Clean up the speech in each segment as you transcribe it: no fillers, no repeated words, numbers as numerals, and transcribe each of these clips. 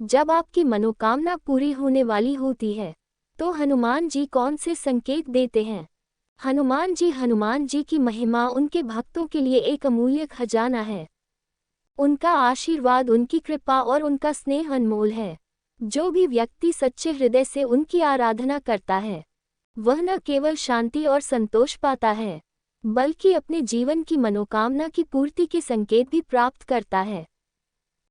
जब आपकी मनोकामना पूरी होने वाली होती है तो हनुमान जी कौन से संकेत देते हैं? हनुमान जी की महिमा उनके भक्तों के लिए एक अमूल्य खजाना है। उनका आशीर्वाद, उनकी कृपा और उनका स्नेह अनमोल है। जो भी व्यक्ति सच्चे हृदय से उनकी आराधना करता है वह न केवल शांति और संतोष पाता है बल्कि अपने जीवन की मनोकामना की पूर्ति के संकेत भी प्राप्त करता है।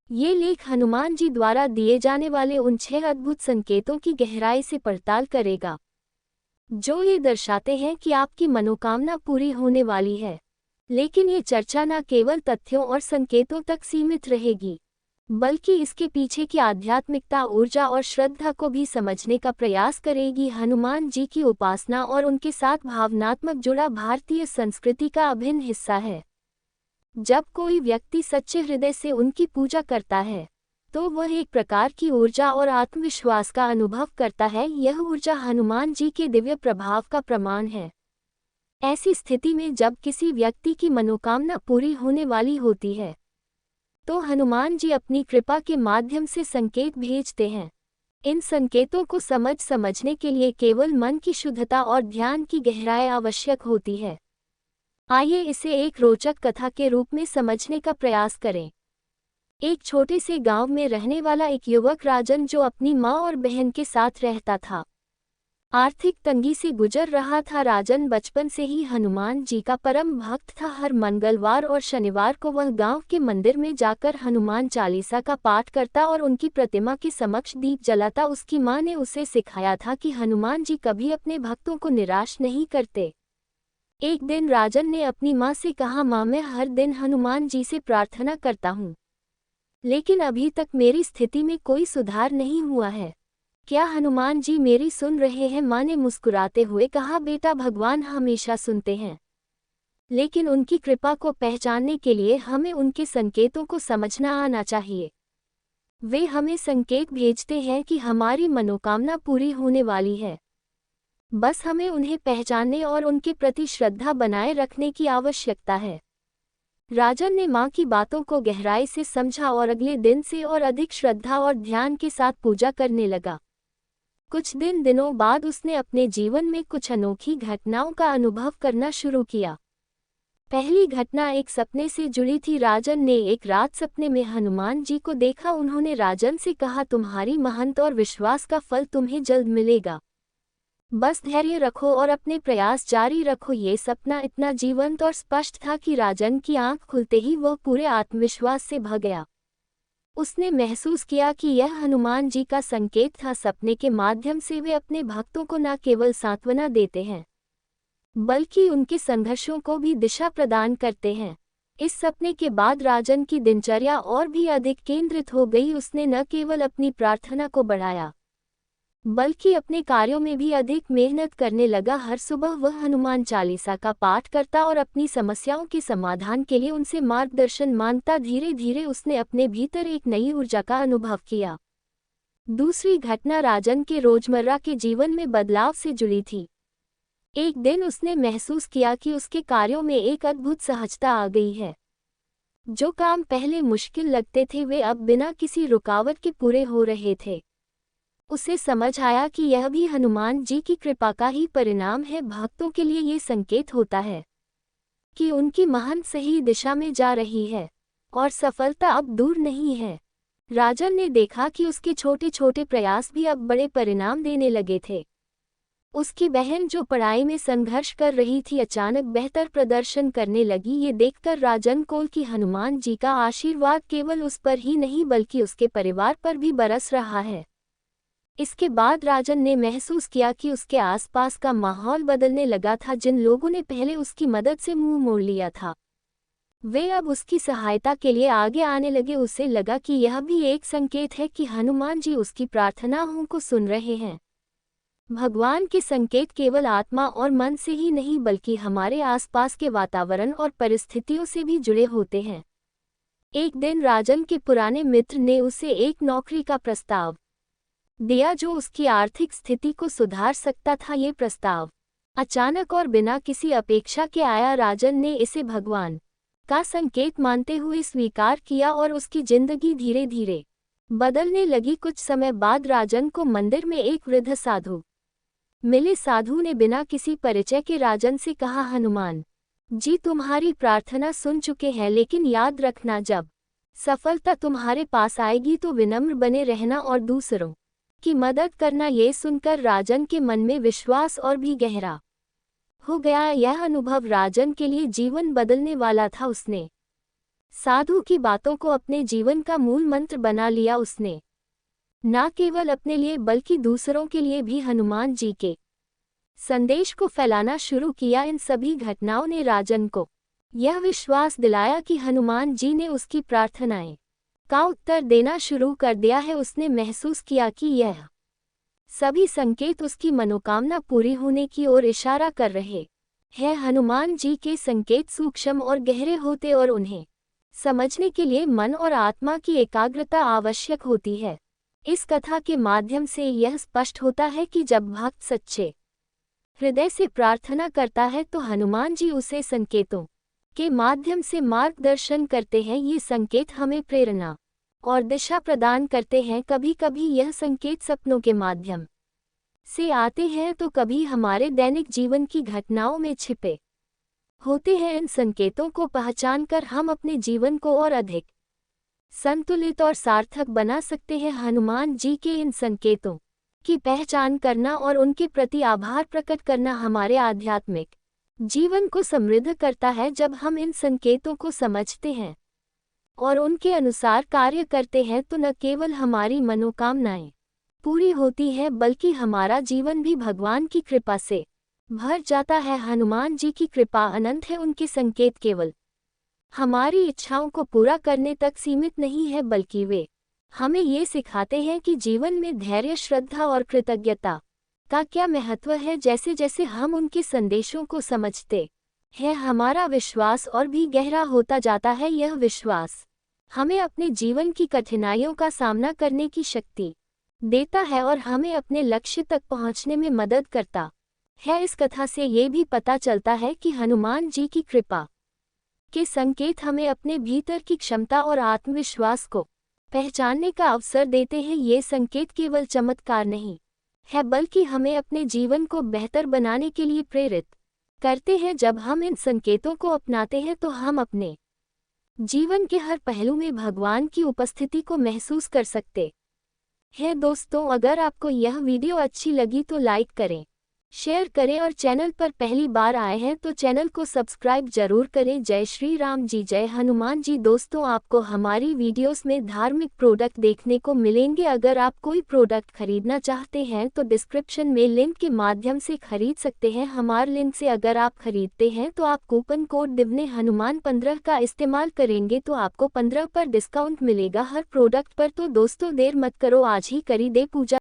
ये लेख हनुमान जी द्वारा दिए जाने वाले उन 6 अद्भुत संकेतों की गहराई से पड़ताल करेगा जो ये दर्शाते हैं कि आपकी मनोकामना पूरी होने वाली है। लेकिन ये चर्चा न केवल तथ्यों और संकेतों तक सीमित रहेगी बल्कि इसके पीछे की आध्यात्मिकता, ऊर्जा और श्रद्धा को भी समझने का प्रयास करेगी। हनुमान जी की उपासना और उनके साथ भावनात्मक जुड़ा भारतीय संस्कृति का अभिन्न हिस्सा है। जब कोई व्यक्ति सच्चे हृदय से उनकी पूजा करता है तो वह एक प्रकार की ऊर्जा और आत्मविश्वास का अनुभव करता है। यह ऊर्जा हनुमान जी के दिव्य प्रभाव का प्रमाण है। ऐसी स्थिति में जब किसी व्यक्ति की मनोकामना पूरी होने वाली होती है तो हनुमान जी अपनी कृपा के माध्यम से संकेत भेजते हैं। इन संकेतों को समझने के लिए केवल मन की शुद्धता और ध्यान की गहराई आवश्यक होती है। आइए इसे एक रोचक कथा के रूप में समझने का प्रयास करें। एक छोटे से गांव में रहने वाला एक युवक राजन, जो अपनी माँ और बहन के साथ रहता था, आर्थिक तंगी से गुजर रहा था। राजन बचपन से ही हनुमान जी का परम भक्त था। हर मंगलवार और शनिवार को वह गांव के मंदिर में जाकर हनुमान चालीसा का पाठ करता और उनकी प्रतिमा के समक्ष दीप जलाता। उसकी माँ ने उसे सिखाया था कि हनुमान जी कभी अपने भक्तों को निराश नहीं करते। एक दिन राजन ने अपनी माँ से कहा, माँ, मैं हर दिन हनुमान जी से प्रार्थना करता हूँ, लेकिन अभी तक मेरी स्थिति में कोई सुधार नहीं हुआ है। क्या हनुमान जी मेरी सुन रहे हैं? माँ ने मुस्कुराते हुए कहा, बेटा, भगवान हमेशा सुनते हैं, लेकिन उनकी कृपा को पहचानने के लिए हमें उनके संकेतों को समझना आना चाहिए। वे हमें संकेत भेजते हैं कि हमारी मनोकामना पूरी होने वाली है। बस हमें उन्हें पहचानने और उनके प्रति श्रद्धा बनाए रखने की आवश्यकता है। राजन ने माँ की बातों को गहराई से समझा और अगले दिन से और अधिक श्रद्धा और ध्यान के साथ पूजा करने लगा। कुछ दिनों बाद उसने अपने जीवन में कुछ अनोखी घटनाओं का अनुभव करना शुरू किया। पहली घटना एक सपने से जुड़ी थी। राजन ने एक रात सपने में हनुमान जी को देखा। उन्होंने राजन से कहा, तुम्हारी मेहनत और विश्वास का फल तुम्हें जल्द मिलेगा। बस धैर्य रखो और अपने प्रयास जारी रखो। ये सपना इतना जीवंत और स्पष्ट था कि राजन की आंख खुलते ही वह पूरे आत्मविश्वास से भर गया। उसने महसूस किया कि यह हनुमान जी का संकेत था। सपने के माध्यम से वे अपने भक्तों को न केवल सांत्वना देते हैं बल्कि उनके संघर्षों को भी दिशा प्रदान करते हैं। इस सपने के बाद राजन की दिनचर्या और भी अधिक केंद्रित हो गई। उसने न केवल अपनी प्रार्थना को बढ़ाया बल्कि अपने कार्यों में भी अधिक मेहनत करने लगा। हर सुबह वह हनुमान चालीसा का पाठ करता और अपनी समस्याओं के समाधान के लिए उनसे मार्गदर्शन मांगता। धीरे धीरे उसने अपने भीतर एक नई ऊर्जा का अनुभव किया। दूसरी घटना राजन के रोजमर्रा के जीवन में बदलाव से जुड़ी थी। एक दिन उसने महसूस किया कि उसके कार्यों में एक अद्भुत सहजता आ गई है। जो काम पहले मुश्किल लगते थे वे अब बिना किसी रुकावट के पूरे हो रहे थे। उसे समझ आया कि यह भी हनुमान जी की कृपा का ही परिणाम है। भक्तों के लिए ये संकेत होता है कि उनकी मेहनत सही दिशा में जा रही है और सफलता अब दूर नहीं है। राजन ने देखा कि उसके छोटे छोटे प्रयास भी अब बड़े परिणाम देने लगे थे। उसकी बहन, जो पढ़ाई में संघर्ष कर रही थी, अचानक बेहतर प्रदर्शन करने लगी। ये देखकर राजन को कि हनुमान जी का आशीर्वाद केवल उस पर ही नहीं बल्कि उसके परिवार पर भी बरस रहा है। इसके बाद राजन ने महसूस किया कि उसके आसपास का माहौल बदलने लगा था। जिन लोगों ने पहले उसकी मदद से मुंह मोड़ लिया था वे अब उसकी सहायता के लिए आगे आने लगे। उसे लगा कि यह भी एक संकेत है कि हनुमान जी उसकी प्रार्थनाओं को सुन रहे हैं। भगवान के संकेत केवल आत्मा और मन से ही नहीं बल्कि हमारे आसपास के वातावरण और परिस्थितियों से भी जुड़े होते हैं। एक दिन राजन के पुराने मित्र ने उसे एक नौकरी का प्रस्ताव दिया जो उसकी आर्थिक स्थिति को सुधार सकता था। ये प्रस्ताव अचानक और बिना किसी अपेक्षा के आया। राजन ने इसे भगवान का संकेत मानते हुए स्वीकार किया और उसकी जिंदगी धीरे धीरे बदलने लगी। कुछ समय बाद राजन को मंदिर में एक वृद्ध साधु मिले। साधु ने बिना किसी परिचय के राजन से कहा, हनुमान जी तुम्हारी प्रार्थना सुन चुके हैं, लेकिन याद रखना जब सफलता तुम्हारे पास आएगी तो विनम्र बने रहना और दूसरों की मदद करना। ये सुनकर राजन के मन में विश्वास और भी गहरा हो गया। यह अनुभव राजन के लिए जीवन बदलने वाला था। उसने साधु की बातों को अपने जीवन का मूल मंत्र बना लिया। उसने न केवल अपने लिए बल्कि दूसरों के लिए भी हनुमान जी के संदेश को फैलाना शुरू किया। इन सभी घटनाओं ने राजन को यह विश्वास दिलाया कि हनुमान जी ने उसकी प्रार्थनाएं का उत्तर देना शुरू कर दिया है। उसने महसूस किया कि यह सभी संकेत उसकी मनोकामना पूरी होने की ओर इशारा कर रहे हैं। हनुमान जी के संकेत सूक्ष्म और गहरे होते और उन्हें समझने के लिए मन और आत्मा की एकाग्रता आवश्यक होती है। इस कथा के माध्यम से यह स्पष्ट होता है कि जब भक्त सच्चे हृदय से प्रार्थना करता है तो हनुमान जी उसे संकेतों के माध्यम से मार्गदर्शन करते हैं। ये संकेत हमें प्रेरणा और दिशा प्रदान करते हैं। कभी कभी यह संकेत सपनों के माध्यम से आते हैं तो कभी हमारे दैनिक जीवन की घटनाओं में छिपे होते हैं। इन संकेतों को पहचानकर हम अपने जीवन को और अधिक संतुलित और सार्थक बना सकते हैं। हनुमान जी के इन संकेतों की पहचान करना और उनके प्रति आभार प्रकट करना हमारे आध्यात्मिक जीवन को समृद्ध करता है। जब हम इन संकेतों को समझते हैं और उनके अनुसार कार्य करते हैं तो न केवल हमारी मनोकामनाएं पूरी होती हैं बल्कि हमारा जीवन भी भगवान की कृपा से भर जाता है। हनुमान जी की कृपा अनंत है। उनके संकेत केवल हमारी इच्छाओं को पूरा करने तक सीमित नहीं है बल्कि वे हमें ये सिखाते हैं कि जीवन में धैर्य, श्रद्धा और कृतज्ञता का क्या महत्व है। जैसे जैसे हम उनके संदेशों को समझते हैं हमारा विश्वास और भी गहरा होता जाता है। यह विश्वास हमें अपने जीवन की कठिनाइयों का सामना करने की शक्ति देता है और हमें अपने लक्ष्य तक पहुंचने में मदद करता है। इस कथा से ये भी पता चलता है कि हनुमान जी की कृपा के संकेत हमें अपने भीतर की क्षमता और आत्मविश्वास को पहचानने का अवसर देते हैं। ये संकेत केवल चमत्कार नहीं है बल्कि हमें अपने जीवन को बेहतर बनाने के लिए प्रेरित करते हैं। जब हम इन संकेतों को अपनाते हैं तो हम अपने जीवन के हर पहलू में भगवान की उपस्थिति को महसूस कर सकते हैं। दोस्तों, अगर आपको यह वीडियो अच्छी लगी तो लाइक करें, शेयर करें और चैनल पर पहली बार आए हैं तो चैनल को सब्सक्राइब जरूर करें। जय श्री राम जी, जय हनुमान जी। दोस्तों, आपको हमारी वीडियोस में धार्मिक प्रोडक्ट देखने को मिलेंगे। अगर आप कोई प्रोडक्ट खरीदना चाहते हैं तो डिस्क्रिप्शन में लिंक के माध्यम से खरीद सकते हैं। हमारे लिंक से अगर आप खरीदते हैं तो आप कूपन कोड दिव्ने हनुमान 15 का इस्तेमाल करेंगे तो आपको 15 पर डिस्काउंट मिलेगा हर प्रोडक्ट पर। तो दोस्तों, देर मत करो, आज ही करी दे पूजा।